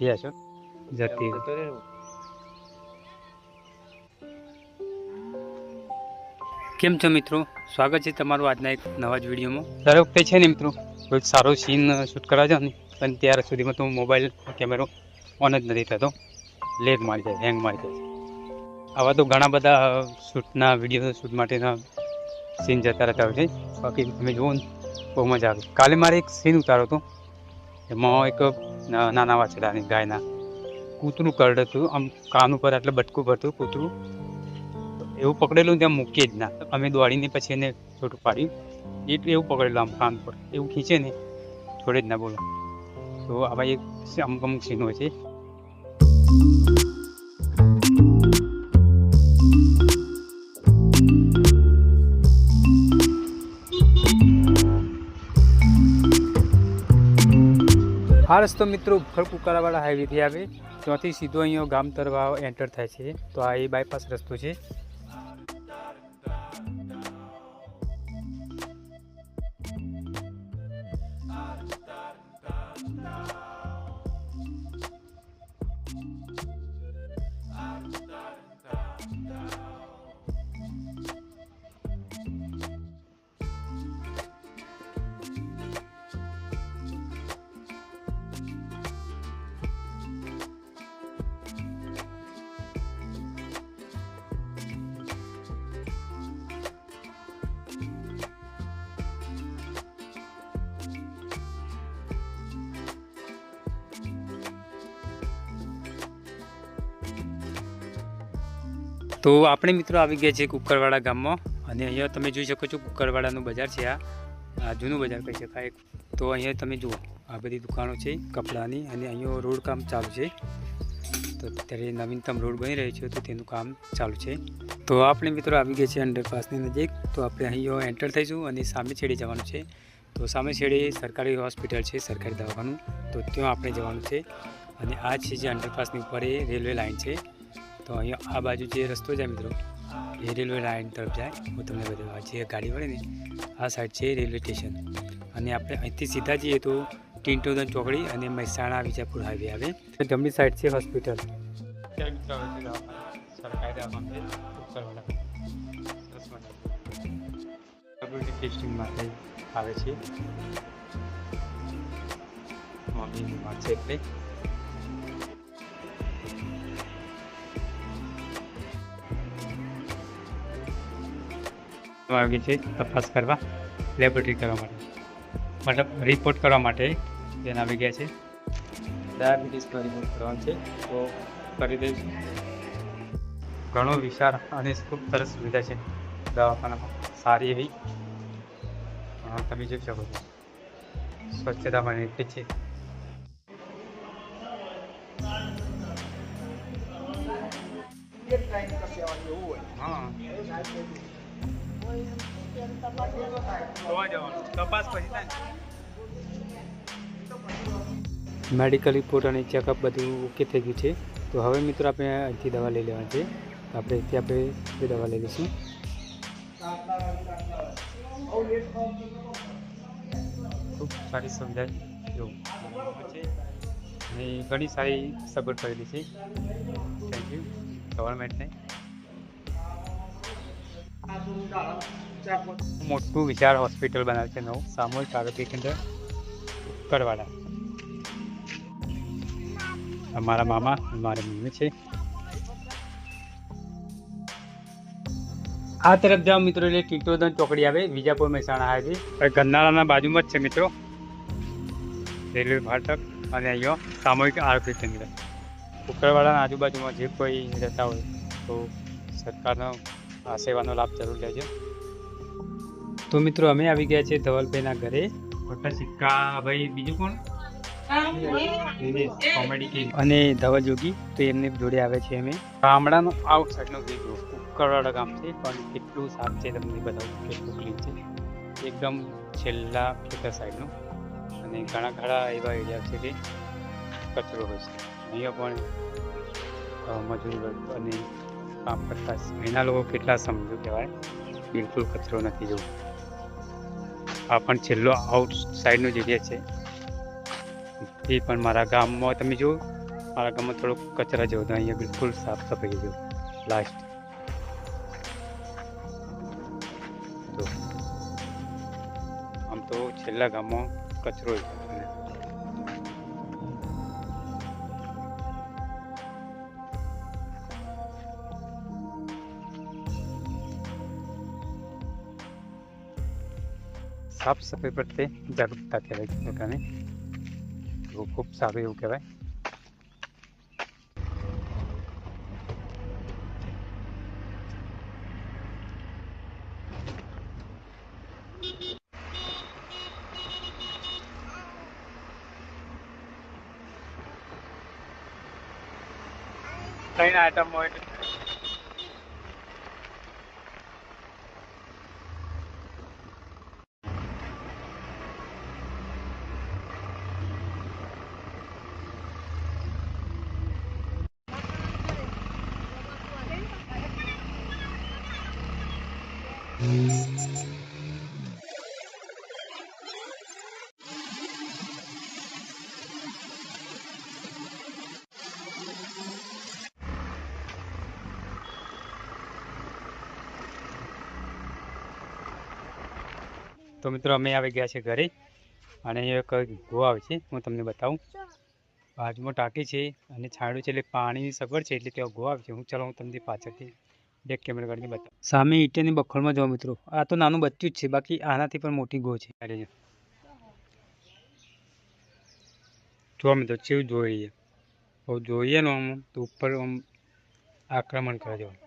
છો જતી કેમ છો મિત્રો? સ્વાગત છે તમારું આજના એક નવા જ વિડીયોમાં. દર વખતે છે ને મિત્રો કોઈ સારો સીન શૂટ કરવા જાવ ને પણ ત્યાર સુધીમાં તો મોબાઈલ કેમેરો ઓન જ નથી થતો, લેગ મારી જાય, હેંગ મારી જાય. આવા તો ઘણા બધા શૂટના વિડીયો શૂટ માટેના સીન જતા રહેતા હોય છે. બાકી તમે જુઓ ને બહુ મજા આવે. કાલે મારે એક સીન ઉતાર્યો હતો, એમાં એક નાના વાછડાની ગાયના કૂતરું કરડતું, આમ કાન ઉપર એટલે બટકું ભરતું કૂતરું એવું પકડેલું, ત્યાં મૂકીએ જ ના. અમે દોડીને પછી એને છોટું પાડ્યું, એવું પકડેલું આમ કાન પર, એવું ખીંચે ને છોડે જ ના. બોલો. તો આવા એક અમુક અમુક સીન હોય છે. આ રસ્તો મિત્રો ઉફળ કુકારાવાળા હાઈવેથી આવે, ત્યાંથી સીધો અહીંયા ગામ તરફ એન્ટર થાય છે. તો આ એ બાયપાસ રસ્તો છે. તો આપણે મિત્રો આવી ગયા છે કુકરવાડા ગામમાં, અને અહીંયા તમે જોઈ શકો છો કુકરવાડાનું બજાર છે. આ જૂનું બજાર કહી શકાય. તો અહીંયા તમે જુઓ આ બધી દુકાનો છે કપડાની, અને અહીંયા રોડ કામ ચાલુ છે. તો અત્યારે નવીનતમ રોડ બની રહ્યો છે, તો તેનું કામ ચાલુ છે. તો આપણે મિત્રો આવી ગયા છે અંડરપાસની નજીક. તો આપણે અહીંયા એન્ટર થઈશું અને સામે છેડે જવાનું છે. તો સામે છેડે સરકારી હોસ્પિટલ છે, સરકારી દવાખાનું, તો ત્યાં આપણે જવાનું છે. અને આ છે જે અંડરપાસની ઉપર એ રેલવે લાઇન છે. તો અહીંયા આ બાજુ જે રસ્તો જાય મિત્રો એ રેલવે લાઇન તરફ જાય. હું તમને બતાવવા, જે ગાડી વળે ને આ સાઈડ છે રેલવે સ્ટેશન, અને આપણે અહીંથી સીધા જઈએ તો ટિન્ટોદન ચોકડી અને મહેસાણા વિજાપુર હાઈવે આવે. જમણી સાઈડ છે હોસ્પિટલ. ટેસ્ટિંગ માટે આવે છે. મમ્મીની વાત છે એટલે આવી છે તપાસ કરવા, લેબોરેટરી કરવા માટે, મતલબ રિપોર્ટ કરવા માટે તેને આવી ગયા છે. ડાયાબિટીસનો રિપોર્ટ કરવાનો છે, તો કરી દઈશું. ઘણો વિશાળ અને ખૂબ સરસ સુવિધા છે દવાખાનામાં, સારી એવી તમે જોઈ શકો છો. સ્વચ્છતા પણ એટલી છે. હા, મેડિકલ રિપોર્ટ અને ચેકઅપ બધું ઓકે થઈ ગયું છે. તો હવે મિત્રો આપણે અહીંથી દવા લઈ લેવાની છે. આપણે અહીંથી દવા લઈ લઈશું. ખૂબ સારી સુવિધા જો છે, અને ઘણી સારી સગવડ કરેલી છે. થેન્ક યુ ગવર્મેન્ટને. મોટું વિશાળ હોસ્પિટલ બનાવે છે નવું, સામૂહિક આરોગ્ય કેન્દ્ર કુકરવાડા. મારા મામા, મારી મમ્મી છે. આ તરફ જાઓ મિત્રો એટલે ટિટોદન ચોકડી આવે, વિજાપુર મહેસાણા હાઈવે. ગરનાળાના બાજુમાં જ છે મિત્રો રેલવે ફાટક, અને અહીંયા સામૂહિક આરોગ્ય કેન્દ્ર. કુકરવાડાના આજુબાજુમાં જે કોઈ રહેતા હોય તો સરકારનો આ સેવાનો લાભ જરૂર લેજો. તો મિત્રો અમે આવી ગયા છે ધવલભાઈના ઘરે. ખોટા સિક્કા ભાઈ, બીજું કોણ? કોમેડી કિંગ અને ધવલ જોગી, તો એમને જોડે આવે છે. અમે ગામડાનો આઉટ સાઈડનો વ્યૂ, કુકરવાડા ગામ છે, પણ કેટલું સાફ છે તમને બતાવું, કેટલું ક્લીન છે એકદમ છેલ્લા ખેતર સાઈડનું. અને ઘણા એવા એરિયા છે કે કચરો હોય છે. અહીંયા પણ મજૂર અને કામ કરતા એના લોકો કેટલા સમજુ કહેવાય, બિલકુલ કચરો નથી જોવો. આ પણ છેલ્લો આઉટ સાઈડનો જ એરિયા છે. એ પણ મારા ગામમાં તમે જુઓ મારા ગામમાં થોડોક કચરા જેવો હતો, અહીંયા બિલકુલ સાફ સફાઈ જેવું લાસ્ટ. તો આમ તો છેલ્લા ગામમાં કચરો જ હતો. સાફ સફાઈ પ્રત્યે જાગૃતતા કહેવાય લોકોને, તો ખૂબ સારું એવું કહેવાય. ત્રણ આઈટમ હોય તો મિત્રો અમે આવી ગયા છે ઘરે, અને એક ગો આવે છે, હું તમને બતાવું. બાજુમાં ટાંકી છે અને છાંયડું છે, એટલે પાણીની સગવડ છે, એટલે ત્યાં ગો આવે છે. ચાલો હું તમને પાછળથી બેક કેમેરા કાઢીને બતાવું. સામે ઈંટેની બખોલમાં જો મિત્રો, આ તો નાનું બચ્ચું જ છે, બાકી આનાથી પણ મોટી ગો છે. જો મિત્રો કેવું જોઈએ, જોઈએ ને આમ તો ઉપર આમ આક્રમણ કરે છે.